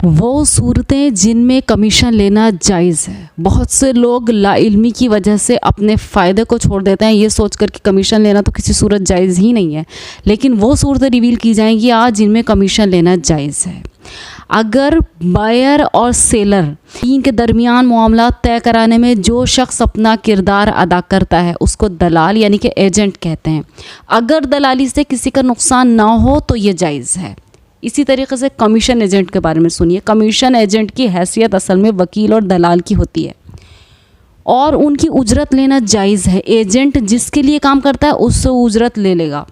वो सूरतें जिनमें कमीशन लेना जायज़ है। बहुत से लोग लाइल्मी की वजह से अपने फ़ायदे को छोड़ देते हैं ये सोचकर कि कमीशन लेना तो किसी सूरत जायज़ ही नहीं है, लेकिन वो सूरतें रिवील की जाएंगी आज जिनमें कमीशन लेना जायज़ है। अगर बायर और सेलर के दरमियान मामला तय कराने में जो शख्स अपना किरदार अदा करता है उसको दलाल यानी कि एजेंट कहते हैं। अगर दलाली से किसी का नुकसान ना हो तो ये जायज़ है। इसी तरीके से कमीशन एजेंट के बारे में सुनिए। कमीशन एजेंट की हैसियत असल में वकील और दलाल की होती है और उनकी उजरत लेना जायज़ है। एजेंट जिसके लिए काम करता है उससे उजरत ले लेगा,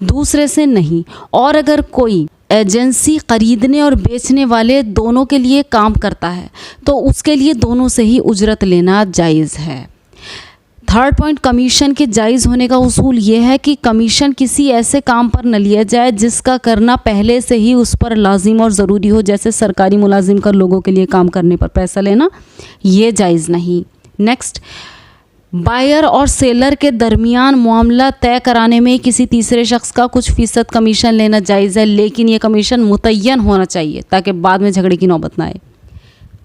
दूसरे से नहीं। और अगर कोई एजेंसी ख़रीदने और बेचने वाले दोनों के लिए काम करता है तो उसके लिए दोनों से ही उजरत लेना जायज़ है। थर्ड पॉइंट, कमीशन के जायज़ होने का उसूल ये है कि कमीशन किसी ऐसे काम पर न लिया जाए जिसका करना पहले से ही उस पर लाजिम और ज़रूरी हो, जैसे सरकारी मुलाजिम कर लोगों के लिए काम करने पर पैसा लेना, ये जायज़ नहीं। नेक्स्ट, बायर और सेलर के दरमियान मामला तय कराने में किसी तीसरे शख्स का कुछ फ़ीसद कमीशन लेना जायज़ है, लेकिन ये कमीशन मुतय्यन होना चाहिए ताकि बाद में झगड़े की नौबत ना आए।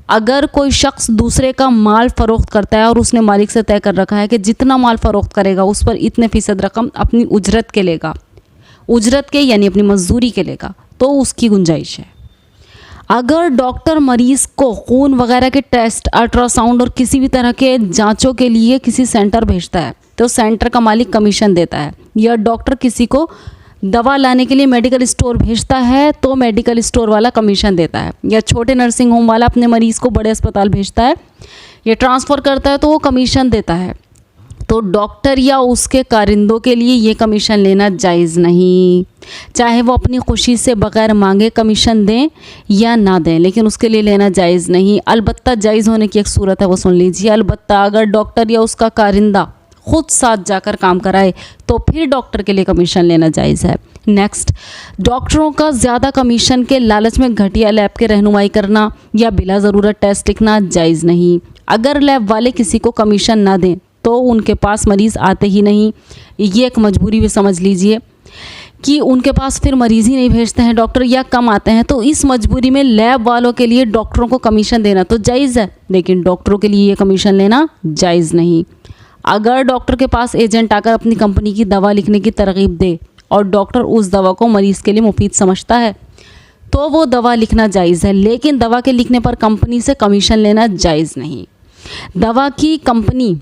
अगर कोई शख्स दूसरे का माल फ़रोख्त करता है और उसने मालिक से तय कर रखा है कि जितना माल फ़रोख्त करेगा उस पर इतने फ़ीसद रकम अपनी उजरत के लेगा, उजरत के यानी अपनी मजदूरी के लेगा, तो उसकी गुंजाइश है। अगर डॉक्टर मरीज़ को खून वगैरह के टेस्ट, अल्ट्रासाउंड और किसी भी तरह के जांचों के लिए किसी सेंटर भेजता है तो सेंटर का मालिक कमीशन देता है। या डॉक्टर किसी को दवा लाने के लिए मेडिकल स्टोर भेजता है तो मेडिकल स्टोर वाला कमीशन देता है। या छोटे नर्सिंग होम वाला अपने मरीज़ को बड़े अस्पताल भेजता है या ट्रांसफ़र करता है तो वो कमीशन देता है। तो डॉक्टर या उसके कारिंदों के लिए ये कमीशन लेना जायज़ नहीं, चाहे वो अपनी खुशी से बग़ैर मांगे कमीशन दें या ना दें, लेकिन उसके लिए लेना जायज़ नहीं। अलबत्ता जायज़ होने की एक सूरत है, वो सुन लीजिए। अलबत्ता अगर डॉक्टर या उसका कारिंदा खुद साथ जाकर काम कराए तो फिर डॉक्टर के लिए कमीशन लेना जायज़ है। नेक्स्ट, डॉक्टरों का ज़्यादा कमीशन के लालच में घटिया लैब के रहनुमाई करना या बिला ज़रूरत टेस्ट लिखना जायज़ नहीं। अगर लैब वाले किसी को कमीशन ना दें तो उनके पास मरीज़ आते ही नहीं, ये एक मजबूरी भी समझ लीजिए कि उनके पास फिर मरीज़ ही नहीं भेजते हैं डॉक्टर या कम आते हैं, तो इस मजबूरी में लैब वालों के लिए डॉक्टरों को कमीशन देना तो जायज़ है, लेकिन डॉक्टरों के लिए ये कमीशन लेना जायज़ नहीं। अगर डॉक्टर के पास एजेंट आकर अपनी कंपनी की दवा लिखने की तरगीब दे और डॉक्टर उस दवा को मरीज़ के लिए मुफीद समझता है तो वो दवा लिखना जायज़ है, लेकिन दवा के लिखने पर कंपनी से कमीशन लेना जायज़ नहीं। दवा की कंपनी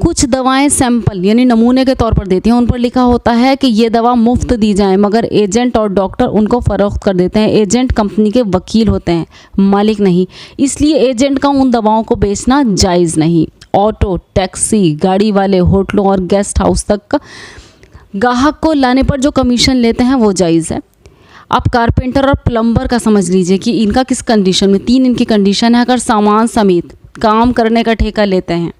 कुछ दवाएं सैंपल यानी नमूने के तौर पर देती हैं, उन पर लिखा होता है कि ये दवा मुफ्त दी जाए, मगर एजेंट और डॉक्टर उनको फ़रोख्त कर देते हैं। एजेंट कंपनी के वकील होते हैं, मालिक नहीं, इसलिए एजेंट का उन दवाओं को बेचना जायज़ नहीं। ऑटो, टैक्सी, गाड़ी वाले, होटलों और गेस्ट हाउस तक का ग्राहक को लाने पर जो कमीशन लेते हैं वो जायज़ है। अब कारपेंटर और प्लम्बर का समझ लीजिए कि इनका किस कंडीशन में, 3 इनकी कंडीशन है। अगर सामान समेत काम करने का ठेका लेते हैं,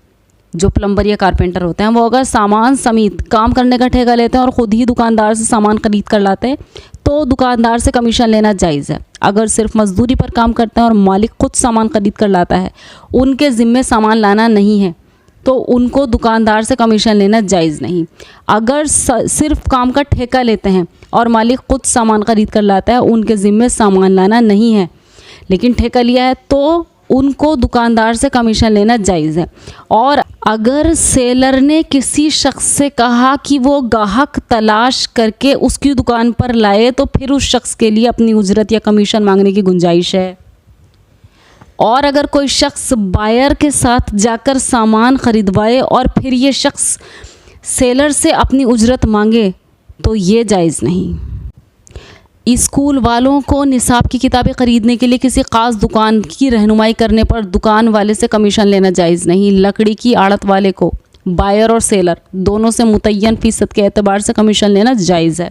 जो प्लम्बर या कारपेंटर होते हैं वो अगर सामान समेत काम करने का ठेका लेते हैं और ख़ुद ही दुकानदार से सामान खरीद कर लाते हैं तो दुकानदार से कमीशन लेना जायज़ है। अगर सिर्फ मजदूरी पर काम करते हैं और मालिक खुद सामान खरीद कर लाता है, उनके ज़िम्मे सामान लाना नहीं है, तो उनको दुकानदार से कमीशन लेना जायज़ नहीं। अगर सिर्फ काम का ठेका लेते हैं और मालिक खुद सामान खरीद कर लाता है, उनके ज़िम्मे सामान लाना नहीं है, लेकिन ठेका लिया है, तो उनको दुकानदार से कमीशन लेना जायज़ है। और अगर सेलर ने किसी शख्स से कहा कि वो ग्राहक तलाश करके उसकी दुकान पर लाए तो फिर उस शख्स के लिए अपनी उजरत या कमीशन मांगने की गुंजाइश है। और अगर कोई शख्स बायर के साथ जाकर सामान ख़रीदवाए और फिर ये शख्स सेलर से अपनी उजरत मांगे तो ये जायज़ नहीं। स्कूल वालों को निसाब की किताबें ख़रीदने के लिए किसी ख़ास दुकान की रहनुमाई करने पर दुकान वाले से कमीशन लेना जायज़ नहीं। लकड़ी की आड़त वाले को बायर और सेलर दोनों से मुतय्यन फ़ीसद के एतबार से कमीशन लेना जायज़ है।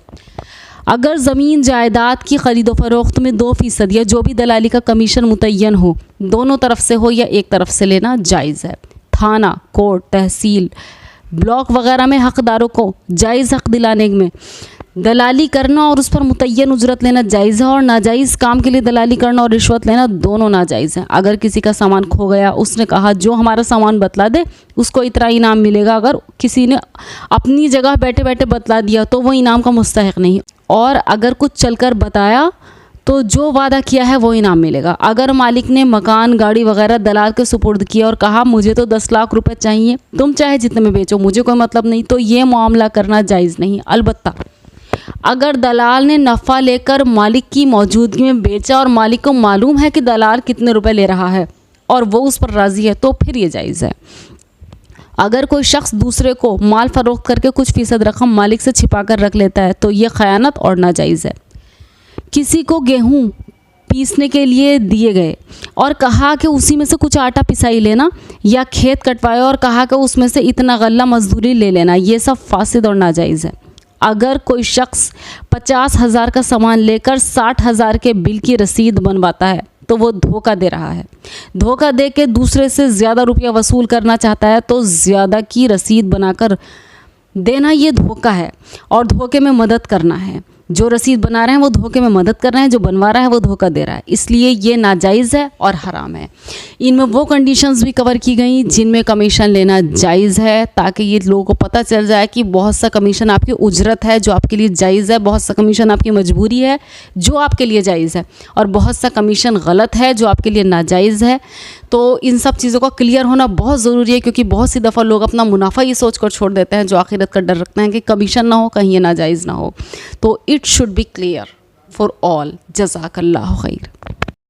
अगर ज़मीन जायदाद की ख़रीदो फ़रोख्त में 2% या जो भी दलाली का कमीशन मुतय्यन हो, दोनों तरफ से हो या एक तरफ से लेना जायज़ है। थाना, कोर्ट, तहसील, ब्लॉक वगैरह में हक़दारों को जायज़ हक़ दिलाने में दलाली करना और उस पर मुतय्यन उजरत लेना जायज़ है, और नाजायज़ काम के लिए दलाली करना और रिश्वत लेना दोनों नाजायज़ है। अगर किसी का सामान खो गया, उसने कहा जो हमारा सामान बतला दे उसको इतना इनाम मिलेगा, अगर किसी ने अपनी जगह बैठे बैठे बतला दिया तो वो इनाम का मुस्तहिक नहीं, और अगर कुछ चलकर बताया तो जो वादा किया है वो इनाम मिलेगा। अगर मालिक ने मकान, गाड़ी वगैरह दलाल के सुपुर्द किया और कहा मुझे तो 10 लाख रुपए चाहिए, तुम चाहे जितने में बेचो, मुझे कोई मतलब नहीं, तो ये मामला करना जायज़ नहीं। अलबत्ता अगर दलाल ने नफ़ा लेकर मालिक की मौजूदगी में बेचा और मालिक को मालूम है कि दलाल कितने रुपए ले रहा है और वो उस पर राज़ी है, तो फिर ये जायज़ है। अगर कोई शख्स दूसरे को माल फ़रोख्त करके कुछ फ़ीसद रकम मालिक से छिपा कर रख लेता है तो ये ख़यानत और नाजायज़ है। किसी को गेहूँ पीसने के लिए दिए गए और कहा कि उसी में से कुछ आटा पिसाई लेना, या खेत कटवाया और कहा कि उसमें से इतना गल्ला मजदूरी ले लेना, ये सब फासिद और नाजायज़ है। अगर कोई शख्स 50,000 का सामान लेकर 60,000 के बिल की रसीद बनवाता है तो वो धोखा दे रहा है। धोखा दे के दूसरे से ज़्यादा रुपया वसूल करना चाहता है तो ज़्यादा की रसीद बनाकर देना ये धोखा है और धोखे में मदद करना है। जो रसीद बना रहे हैं वो धोखे में मदद कर रहे हैं, जो बनवा रहा है वो धोखा दे रहा है, इसलिए ये नाजायज़ है और हराम है। इनमें वो कंडीशंस भी कवर की गई जिनमें कमीशन लेना जायज़ है, ताकि ये लोगों को पता चल जाए कि बहुत सा कमीशन आपकी उजरत है जो आपके लिए जायज़ है, बहुत सा कमीशन आपकी मजबूरी है जो आपके लिए जायज़ है, और बहुत सा कमीशन गलत है जो आपके लिए नाजायज़ है। तो इन सब चीज़ों का क्लियर होना बहुत ज़रूरी है, क्योंकि बहुत सी दफ़ा लोग अपना मुनाफा ये सोच कर छोड़ देते हैं जो आखिरत का डर रखते हैं कि कमीशन ना हो, कहीं ये नाजायज़ ना हो। तो it should be clear for all. जज़ाकल्लाहु खैर।